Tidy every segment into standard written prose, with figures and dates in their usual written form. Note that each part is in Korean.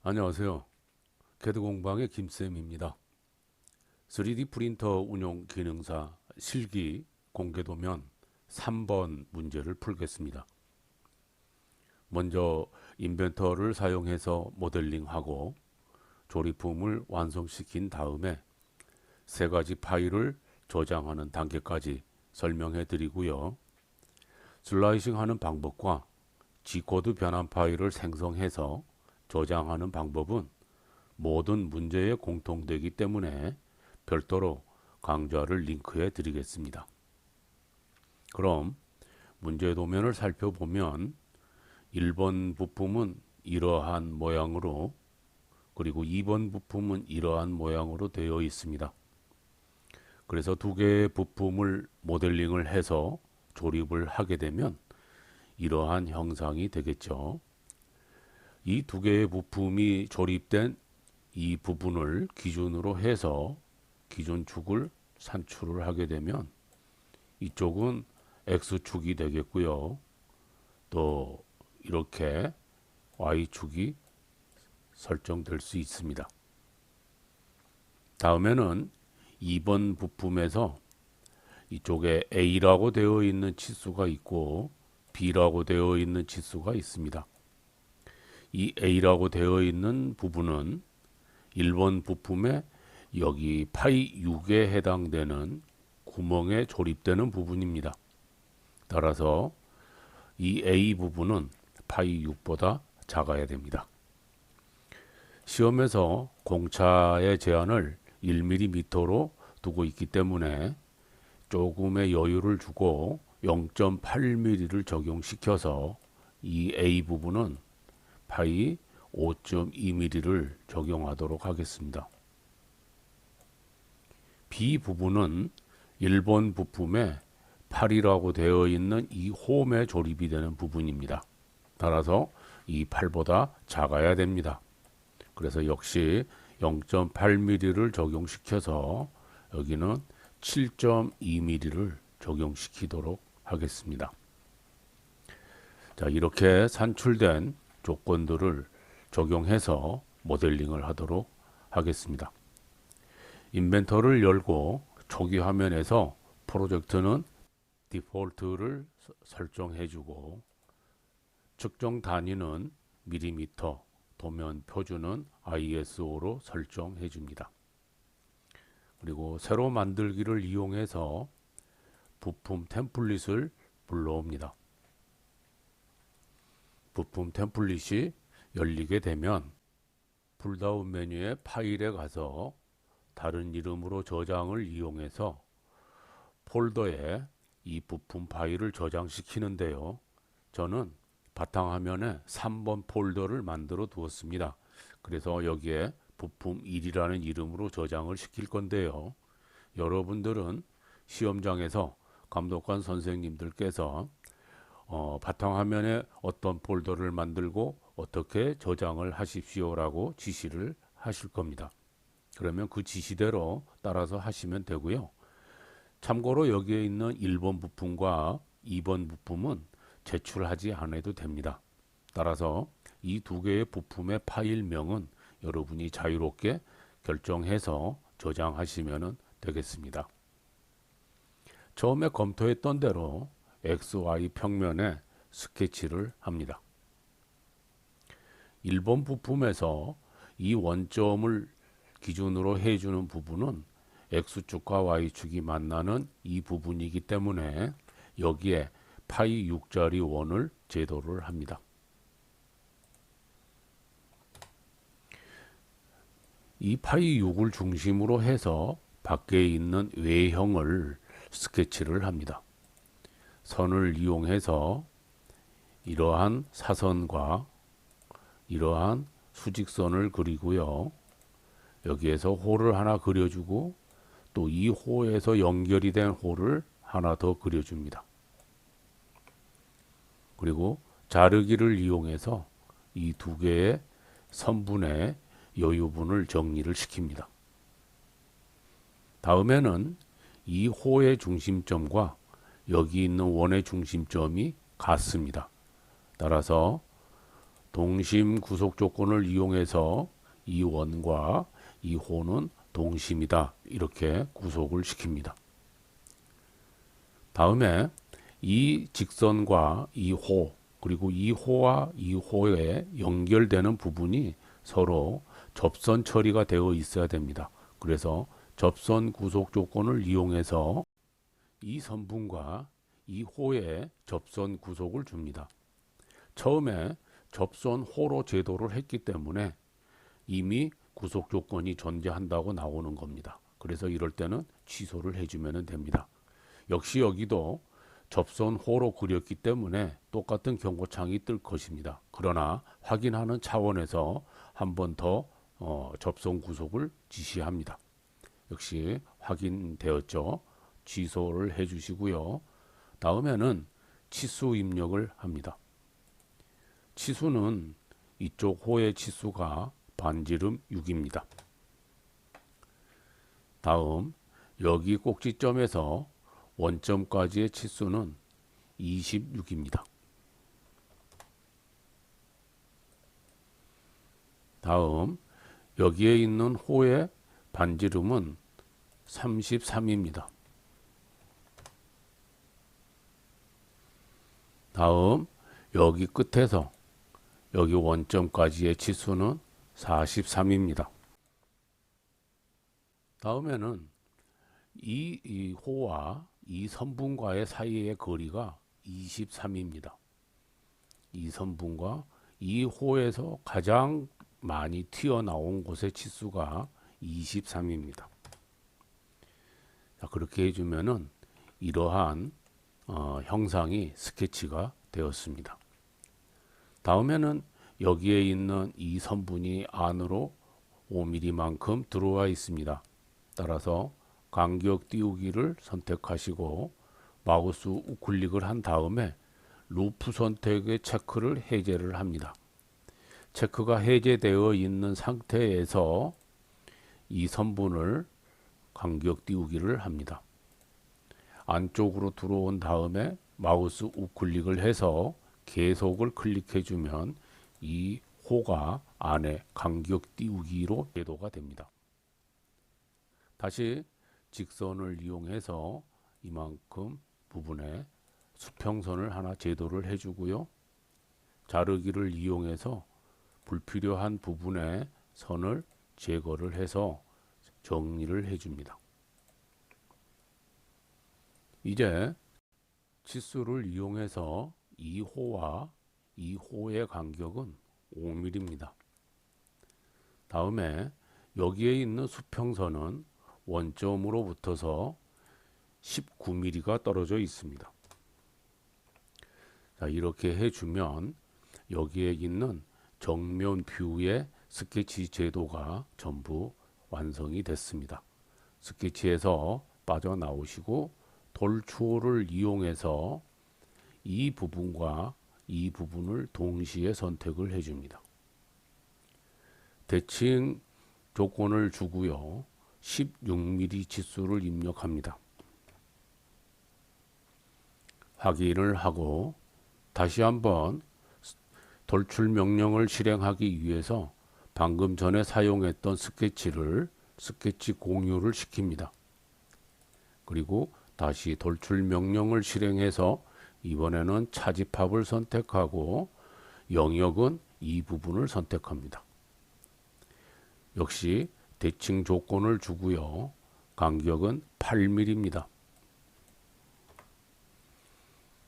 안녕하세요. 캐드공방의 김쌤입니다. 3D 프린터 운용 기능사 실기 공개도면 3번 문제를 풀겠습니다. 먼저 인벤터를 사용해서 모델링하고 조립품을 완성시킨 다음에 세 가지 파일을 저장하는 단계까지 설명해 드리고요. 슬라이싱 하는 방법과 G코드 변환 파일을 생성해서 저장하는 방법은 모든 문제에 공통되기 때문에 별도로 강좌를 링크해 드리겠습니다. 그럼 문제 도면을 살펴보면 1번 부품은 이러한 모양으로, 그리고 2번 부품은 이러한 모양으로 되어 있습니다. 그래서 두 개의 부품을 모델링을 해서 조립을 하게 되면 이러한 형상이 되겠죠. 이 두 개의 부품이 조립된 이 부분을 기준으로 해서 기준축을 산출을 하게 되면 이쪽은 X축이 되겠고요. 또 이렇게 Y축이 설정될 수 있습니다. 다음에는 2번 부품에서 이쪽에 A라고 되어 있는 치수가 있고 B라고 되어 있는 치수가 있습니다. 이 A라고 되어 있는 부분은 1번 부품에 여기 파이 6에 해당되는 구멍에 조립되는 부분입니다. 따라서 이 A 부분은 파이 6보다 작아야 됩니다. 시험에서 공차의 제한을 1mm로 두고 있기 때문에 조금의 여유를 주고 0.8mm를 적용시켜서 이 A 부분은 파이 5.2mm를 적용하도록 하겠습니다. B 부분은 1번 부품에 8이라고 되어 있는 이 홈에 조립이 되는 부분입니다. 따라서 이 8보다 작아야 됩니다. 그래서 역시 0.8mm를 적용시켜서 여기는 7.2mm를 적용시키도록 하겠습니다. 자, 이렇게 산출된 조건들을 적용해서 모델링을 하도록 하겠습니다. 인벤터를 열고 초기 화면에서 프로젝트는 디폴트를 설정해주고 측정 단위는 밀리미터, 도면 표준은 ISO로 설정해줍니다. 그리고 새로 만들기를 이용해서 부품 템플릿을 불러옵니다. 부품 템플릿이 열리게 되면 풀다운 메뉴의 파일에 가서 다른 이름으로 저장을 이용해서 폴더에 이 부품 파일을 저장시키는데요. 저는 바탕화면에 3번 폴더를 만들어 두었습니다. 그래서 여기에 부품 1이라는 이름으로 저장을 시킬 건데요. 여러분들은 시험장에서 감독관 선생님들께서 바탕화면에 어떤 폴더를 만들고 어떻게 저장을 하십시오라고 지시를 하실 겁니다. 그러면 그 지시대로 따라서 하시면 되고요. 참고로 여기에 있는 1번 부품과 2번 부품은 제출하지 않아도 됩니다. 따라서 이 두 개의 부품의 파일명은 여러분이 자유롭게 결정해서 저장하시면 되겠습니다. 처음에 검토했던 대로 XY 평면에 스케치를 합니다. 1번 부품에서 이 원점을 기준으로 해주는 부분은 X축과 Y축이 만나는 이 부분이기 때문에 여기에 파이 6짜리 원을 제도를 합니다. 이 파이 6을 중심으로 해서 밖에 있는 외형을 스케치를 합니다. 선을 이용해서 이러한 사선과 이러한 수직선을 그리고요. 여기에서 홀을 하나 그려주고 또 이 호에서 연결이 된 홀을 하나 더 그려줍니다. 그리고 자르기를 이용해서 이 두 개의 선분의 여유분을 정리를 시킵니다. 다음에는 이 호의 중심점과 여기 있는 원의 중심점이 같습니다. 따라서 동심 구속 조건을 이용해서 이 원과 이 호는 동심이다. 이렇게 구속을 시킵니다. 다음에 이 직선과 이 호, 그리고 이 호와 이 호에 연결되는 부분이 서로 접선 처리가 되어 있어야 됩니다. 그래서 접선 구속 조건을 이용해서 이 선분과 이 호에 접선 구속을 줍니다. 처음에 접선 호로 제도를 했기 때문에 이미 구속 조건이 존재한다고 나오는 겁니다. 그래서 이럴 때는 취소를 해주면 됩니다. 역시 여기도 접선 호로 그렸기 때문에 똑같은 경고창이 뜰 것입니다. 그러나 확인하는 차원에서 한 번 더 접선 구속을 지시합니다. 역시 확인되었죠. 취소를 해주시고요. 다음에는 치수 입력을 합니다. 치수는 이쪽 호의 치수가 반지름 6입니다. 다음 여기 꼭지점에서 원점까지의 치수는 26입니다. 다음 여기에 있는 호의 반지름은 33입니다. 다음 여기 끝에서 여기 원점까지의 치수는 43입니다. 다음에는 이 호와 이 선분과의 사이의 거리가 23입니다. 이 선분과 이 호에서 가장 많이 튀어나온 곳의 치수가 23입니다. 자, 그렇게 해주면은 이러한 형상이 스케치가 되었습니다. 다음에는 여기에 있는 이 선분이 안으로 5mm만큼 들어와 있습니다. 따라서 간격 띄우기를 선택하시고 마우스 우클릭을 한 다음에 루프 선택의 체크를 해제를 합니다. 체크가 해제되어 있는 상태에서 이 선분을 간격 띄우기를 합니다. 안쪽으로 들어온 다음에 마우스 우클릭을 해서 계속을 클릭해 주면 이 호가 안에 간격 띄우기로 제도가 됩니다. 다시 직선을 이용해서 이만큼 부분에 수평선을 하나 제도를 해주고요. 자르기를 이용해서 불필요한 부분에 선을 제거를 해서 정리를 해줍니다. 이제 치수를 이용해서 이 호와 이 호의 간격은 5mm입니다. 다음에 여기에 있는 수평선은 원점으로 붙어서 19mm가 떨어져 있습니다. 자, 이렇게 해주면 여기에 있는 정면 뷰의 스케치 제도가 전부 완성이 됐습니다. 스케치에서 빠져나오시고 돌추호를 이용해서 이 부분과 이 부분을 동시에 선택을 해줍니다. 대칭 조건을 주고요. 16mm 치수를 입력합니다. 확인을 하고 다시 한번 돌출 명령을 실행하기 위해서 방금 전에 사용했던 스케치를 스케치 공유를 시킵니다. 그리고 다시 돌출 명령을 실행해서 이번에는 차집합을 선택하고 영역은 이 부분을 선택합니다. 역시 대칭 조건을 주고요. 간격은 8mm입니다.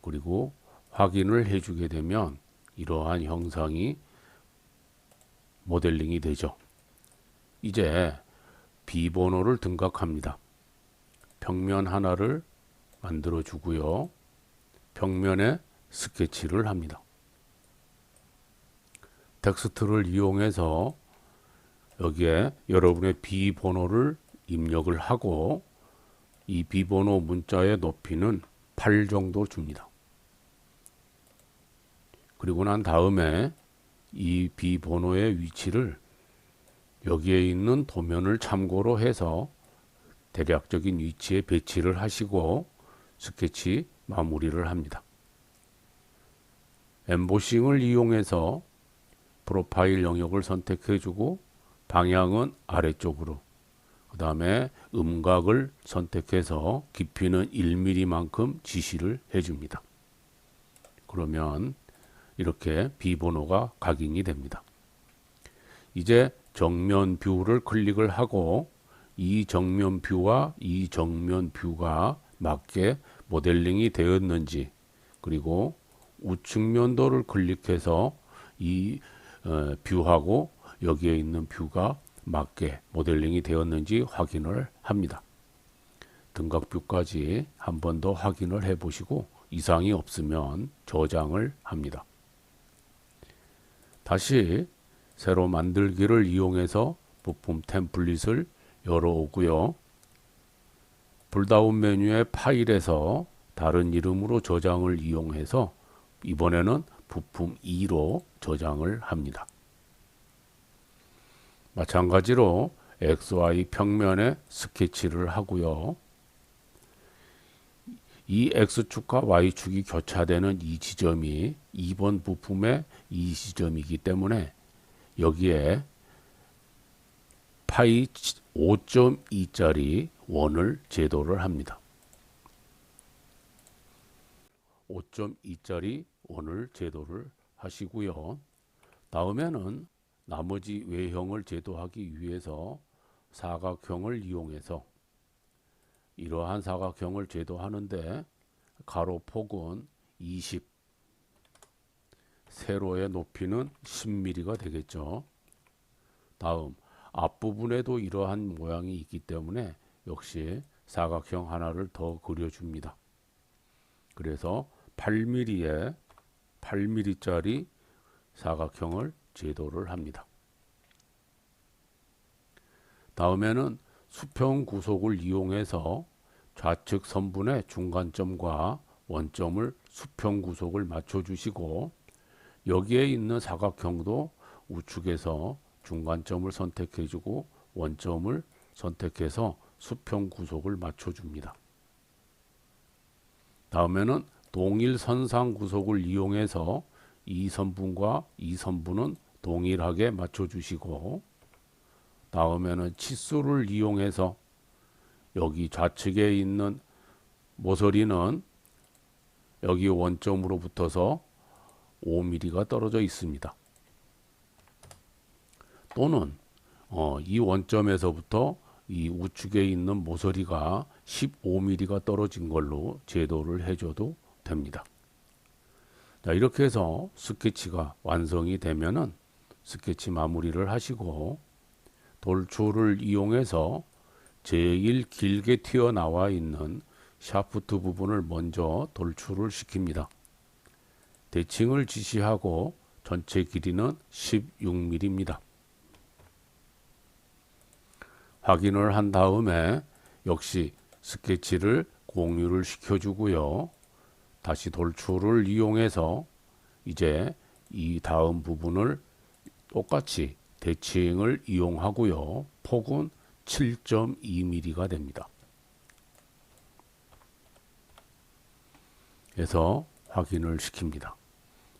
그리고 확인을 해주게 되면 이러한 형상이 모델링이 되죠. 이제 비번호를 등각합니다. 평면 하나를 만들어 주고요. 평면에 스케치를 합니다. 텍스트를 이용해서 여기에 여러분의 비번호를 입력을 하고 이 비번호 문자의 높이는 8 정도 줍니다. 그리고 난 다음에 이 비번호의 위치를 여기에 있는 도면을 참고로 해서 대략적인 위치에 배치를 하시고 스케치 마무리를 합니다. 엠보싱을 이용해서 프로파일 영역을 선택해 주고 방향은 아래쪽으로, 그 다음에 음각을 선택해서 깊이는 1mm만큼 지시를 해 줍니다. 그러면 이렇게 비번호가 각인이 됩니다. 이제 정면 뷰를 클릭을 하고 이 정면 뷰와 이 정면 뷰가 맞게 모델링이 되었는지, 그리고 우측면도를 클릭해서 이 뷰하고 여기에 있는 뷰가 맞게 모델링이 되었는지 확인을 합니다. 등각뷰까지 한 번 더 확인을 해 보시고 이상이 없으면 저장을 합니다. 다시 새로 만들기를 이용해서 부품 템플릿을 열어오고요. 불다운 메뉴의 파일에서 다른 이름으로 저장을 이용해서 이번에는 부품 2로 저장을 합니다. 마찬가지로 XY 평면에 스케치를 하고요. 이 X축과 Y축이 교차되는 이 지점이 2번 부품의 이 지점이기 때문에 여기에 파이 5.2짜리 원을 제도를 합니다. 5.2짜리 원을 제도를 하시고요. 다음에는 나머지 외형을 제도하기 위해서 사각형을 이용해서 이러한 사각형을 제도하는데 가로폭은 20, 세로의 높이는 10mm가 되겠죠. 다음 앞부분에도 이러한 모양이 있기 때문에 역시 사각형 하나를 더 그려줍니다. 그래서 8mm에 8mm짜리 사각형을 제도를 합니다. 다음에는 수평 구속을 이용해서 좌측 선분의 중간점과 원점을 수평 구속을 맞춰주시고 여기에 있는 사각형도 우측에서 중간점을 선택해주고 원점을 선택해서 수평 구속을 맞춰줍니다. 다음에는 동일 선상 구속을 이용해서 이 선분과 이 선분은 동일하게 맞춰주시고 다음에는 치수를 이용해서 여기 좌측에 있는 모서리는 여기 원점으로 붙어서 5mm가 떨어져 있습니다. 또는 이 원점에서부터 이 우측에 있는 모서리가 15mm가 떨어진 걸로 제도를 해줘도 됩니다. 자, 이렇게 해서 스케치가 완성이 되면은 스케치 마무리를 하시고 돌출을 이용해서 제일 길게 튀어나와 있는 샤프트 부분을 먼저 돌출을 시킵니다. 대칭을 지시하고 전체 길이는 16mm입니다. 확인을 한 다음에 역시 스케치를 공유를 시켜주고요. 다시 돌출을 이용해서 이제 이 다음 부분을 똑같이 대칭을 이용하고요. 폭은 7.2mm가 됩니다. 그래서 확인을 시킵니다.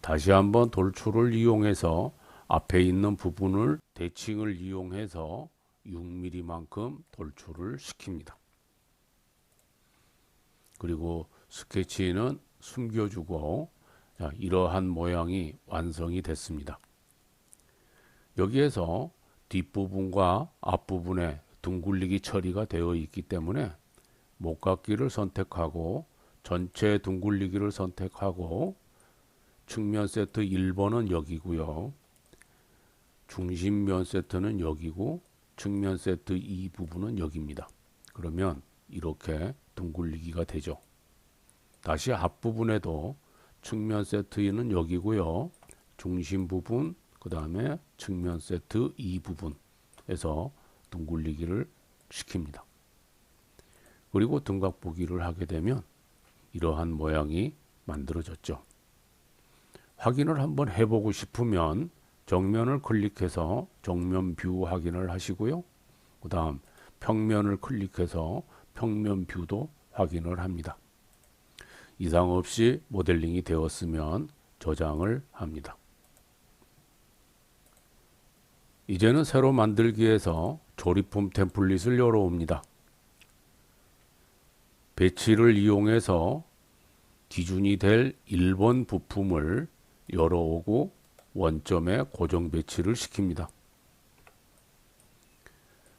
다시 한번 돌출을 이용해서 앞에 있는 부분을 대칭을 이용해서 6mm만큼 돌출을 시킵니다. 그리고 스케치는 숨겨주고 자, 이러한 모양이 완성이 됐습니다. 여기에서 뒷부분과 앞부분에 둥글리기 처리가 되어 있기 때문에 목각기를 선택하고 전체 둥글리기를 선택하고 측면 세트 1번은 여기고요. 중심면 세트는 여기고 측면 세트 2 부분은 여기입니다. 그러면 이렇게 둥글리기가 되죠. 다시 앞부분에도 측면 세트는 여기고요. 중심 부분, 그 다음에 측면 세트 2 부분에서 둥글리기를 시킵니다. 그리고 등각 보기를 하게 되면 이러한 모양이 만들어졌죠. 확인을 한번 해보고 싶으면 정면을 클릭해서 정면 뷰 확인을 하시고요. 그 다음 평면을 클릭해서 평면 뷰도 확인을 합니다. 이상 없이 모델링이 되었으면 저장을 합니다. 이제는 새로 만들기에서 조립품 템플릿을 열어옵니다. 배치를 이용해서 기준이 될 1번 부품을 열어오고 원점에 고정 배치를 시킵니다.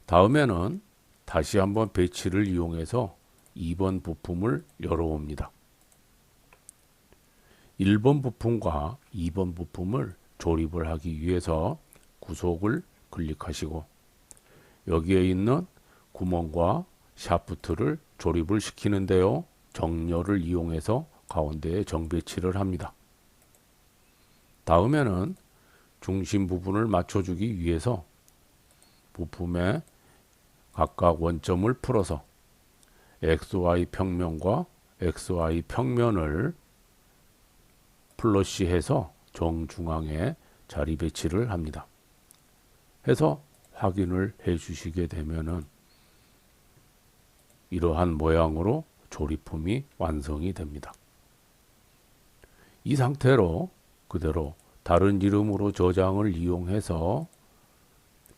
다음에는 다시 한번 배치를 이용해서 2번 부품을 열어옵니다. 1번 부품과 2번 부품을 조립을 하기 위해서 구속을 클릭하시고 여기에 있는 구멍과 샤프트를 조립을 시키는데요. 정렬을 이용해서 가운데에 정배치를 합니다. 다음에는 중심 부분을 맞춰주기 위해서 부품의 각각 원점을 풀어서 XY 평면과 XY 평면을 플러시해서 정중앙에 자리 배치를 합니다. 해서 확인을 해 주시게 되면은 이러한 모양으로 조립품이 완성이 됩니다. 이 상태로 그대로 다른 이름으로 저장을 이용해서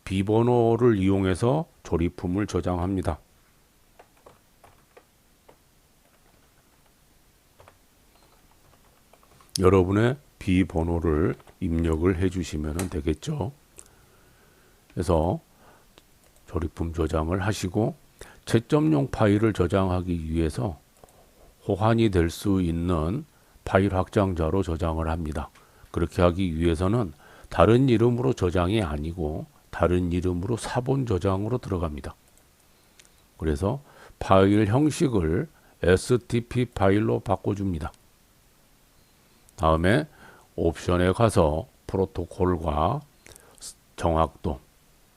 비번호를 이용해서 조립품을 저장합니다. 여러분의 비번호를 입력을 해 주시면 되겠죠. 그래서 조립품 저장을 하시고 채점용 파일을 저장하기 위해서 호환이 될 수 있는 파일 확장자로 저장을 합니다. 그렇게 하기 위해서는 다른 이름으로 저장이 아니고 다른 이름으로 사본 저장으로 들어갑니다. 그래서 파일 형식을 STP 파일로 바꿔줍니다. 다음에 옵션에 가서 프로토콜과 정확도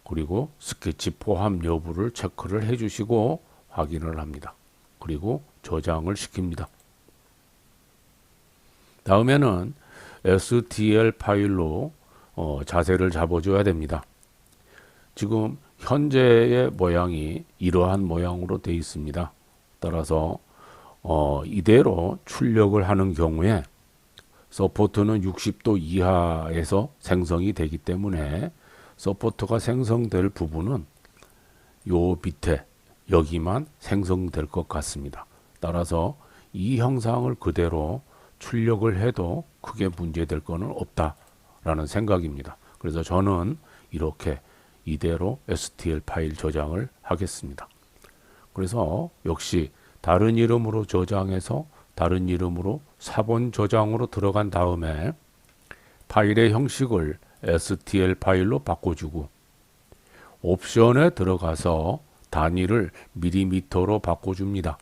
그리고 스케치 포함 여부를 체크를 해주시고 확인을 합니다. 그리고 저장을 시킵니다. 다음에는 STL 파일로 자세를 잡아줘야 됩니다. 지금 현재의 모양이 이러한 모양으로 되어 있습니다. 따라서 이대로 출력을 하는 경우에 서포트는 60도 이하에서 생성이 되기 때문에 서포트가 생성될 부분은 요 밑에 여기만 생성될 것 같습니다. 따라서 이 형상을 그대로 출력을 해도 크게 문제될 것은 없다라는 생각입니다. 그래서 저는 이렇게 이대로 STL 파일 저장을 하겠습니다. 그래서 역시 다른 이름으로 저장해서 다른 이름으로 사본 저장으로 들어간 다음에 파일의 형식을 STL 파일로 바꿔주고 옵션에 들어가서 단위를 밀리미터로 바꿔줍니다.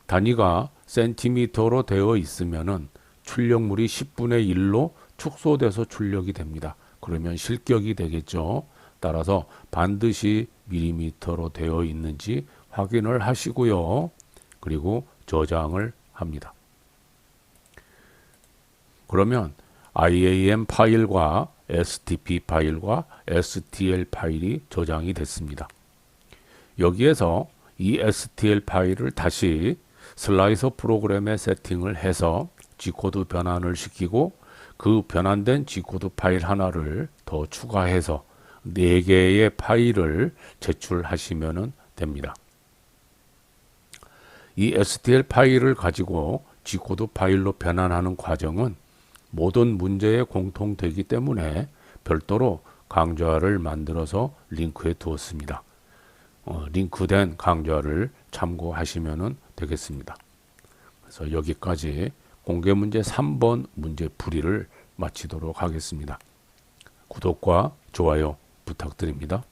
단위가 센티미터로 되어 있으면은 출력물이 10분의 1로 축소돼서 출력이 됩니다. 그러면 실격이 되겠죠. 따라서 반드시 밀리미터로 되어 있는지 확인을 하시고요. 그리고 저장을 합니다. 그러면 IAM 파일과 STP 파일과 STL 파일이 저장이 됐습니다. 여기에서 이 STL 파일을 다시 슬라이서 프로그램에 세팅을 해서 G코드 변환을 시키고 그 변환된 G코드 파일 하나를 더 추가해서 4개의 파일을 제출하시면 됩니다. 이 STL 파일을 가지고 G코드 파일로 변환하는 과정은 모든 문제에 공통되기 때문에 별도로 강좌를 만들어서 링크해 두었습니다. 링크된 강좌를 참고하시면 되겠습니다. 그래서 여기까지 공개문제 3번 문제 풀이를 마치도록 하겠습니다. 구독과 좋아요 부탁드립니다.